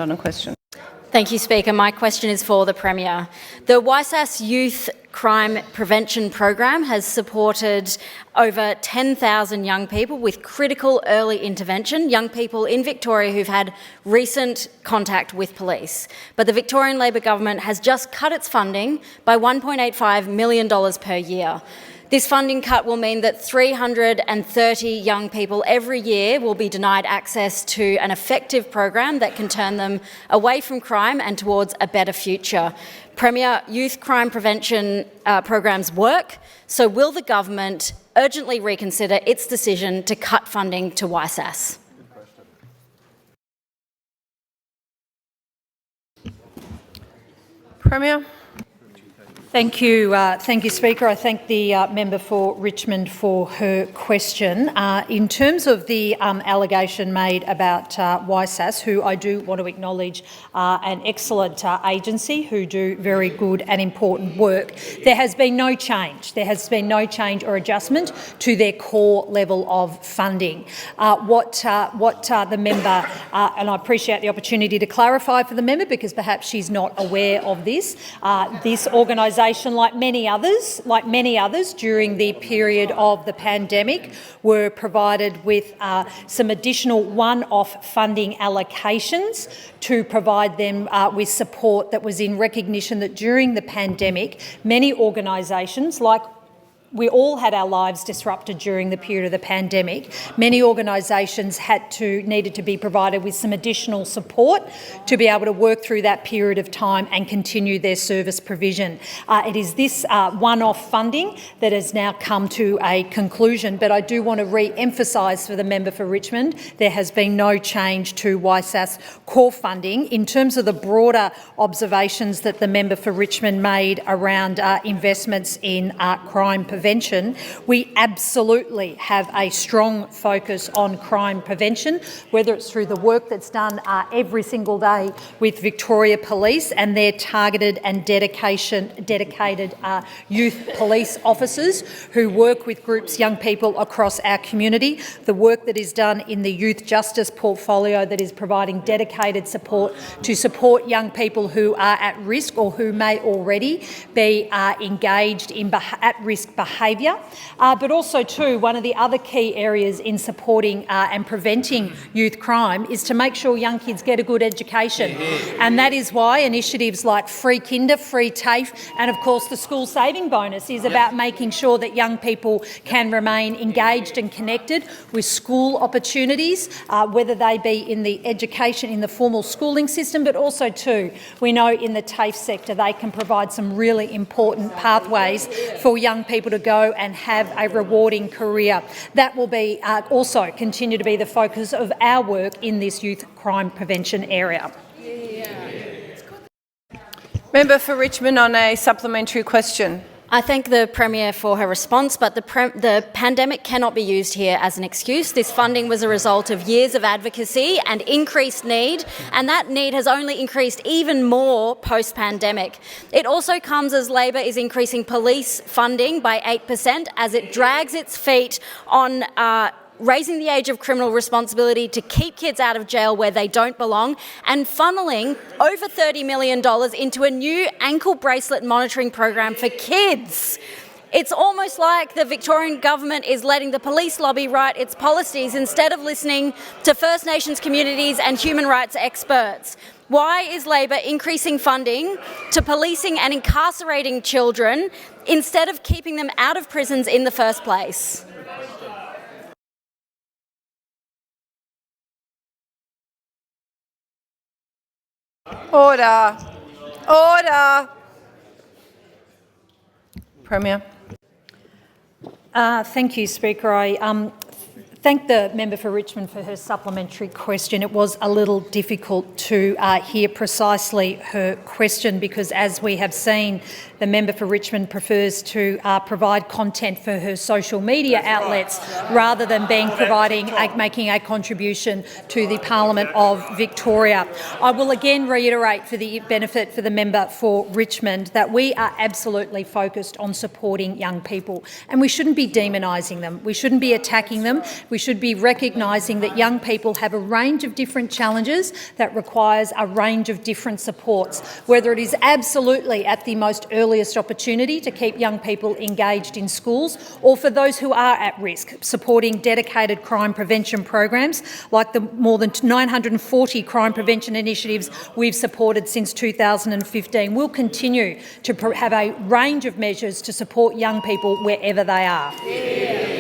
On a question. Thank you, Speaker. My question is for the Premier. The YSAS Youth Crime Prevention Program has supported over 10,000 young people with critical early intervention, young people in Victoria who've had recent contact with police. But the Victorian Labor government has just cut its funding by $1.85 million per year. This funding cut will mean that 330 young people every year will be denied access to an effective program that can turn them away from crime and towards a better future. Premier, youth crime prevention programs work, so will the government urgently reconsider its decision to cut funding to YSAS? Premier. Thank you, Speaker. I thank the member for Richmond for her question. In terms of the allegation made about YSAS, who I do want to acknowledge an excellent agency who do very good and important work, there has been no change. There has been no change or adjustment to their core level of funding. What the member, and I appreciate the opportunity to clarify for the member because perhaps she's not aware of this organisation, like many others during the period of the pandemic, were provided with some additional one-off funding allocations to provide them with support that was in recognition that during the pandemic, many organisations, like we all had our lives disrupted during the period of the pandemic. Many organisations needed to be provided with some additional support to be able to work through that period of time and continue their service provision. It is this one-off funding that has now come to a conclusion, but I do want to re-emphasise for the member for Richmond, there has been no change to YSAS core funding. In terms of the broader observations that the member for Richmond made around investments in crime prevention, we absolutely have a strong focus on crime prevention, whether it's through the work that's done every single day with Victoria Police and their targeted and dedicated youth police officers who work with groups, young people across our community, the work that is done in the youth justice portfolio that is providing dedicated support to support young people who are at risk or who may already be engaged in at-risk behaviour, but also too, one of the other key areas in supporting and preventing youth crime is to make sure young kids get a good education. And that is why initiatives like Free Kinder, Free TAFE and of course the school saving bonus is about making sure that young people can remain engaged and connected with school opportunities, whether they be in the education, in the formal schooling system, but also too, we know in the TAFE sector they can provide some really important pathways for young people to go and have a rewarding career. That will be also continue to be the focus of our work in this youth crime prevention area. Member for Richmond on a supplementary question. I thank the Premier for her response, but the pandemic cannot be used here as an excuse. This funding was a result of years of advocacy and increased need, and that need has only increased even more post-pandemic. It also comes as Labor is increasing police funding by 8% as it drags its feet on raising the age of criminal responsibility to keep kids out of jail where they don't belong, and funneling over $30 million into a new ankle bracelet monitoring program for kids. It's almost like the Victorian government is letting the police lobby write its policies instead of listening to First Nations communities and human rights experts. Why is Labor increasing funding to policing and incarcerating children instead of keeping them out of prisons in the first place? Order. Order. Premier. Thank you, Speaker. I thank the member for Richmond for her supplementary question. It was a little difficult to hear precisely her question because, as we have seen, the member for Richmond prefers to provide content for her social media outlets rather than making a contribution to the Parliament of Victoria. I will again reiterate for the benefit for the member for Richmond that we are absolutely focused on supporting young people, and we shouldn't be demonising them. We shouldn't be attacking them we should be recognising that young people have a range of different challenges that requires a range of different supports, whether it is absolutely at the most earliest opportunity to keep young people engaged in schools, or for those who are at risk, supporting dedicated crime prevention programs like the more than 940 crime prevention initiatives we've supported since 2015. We'll continue to have a range of measures to support young people wherever they are.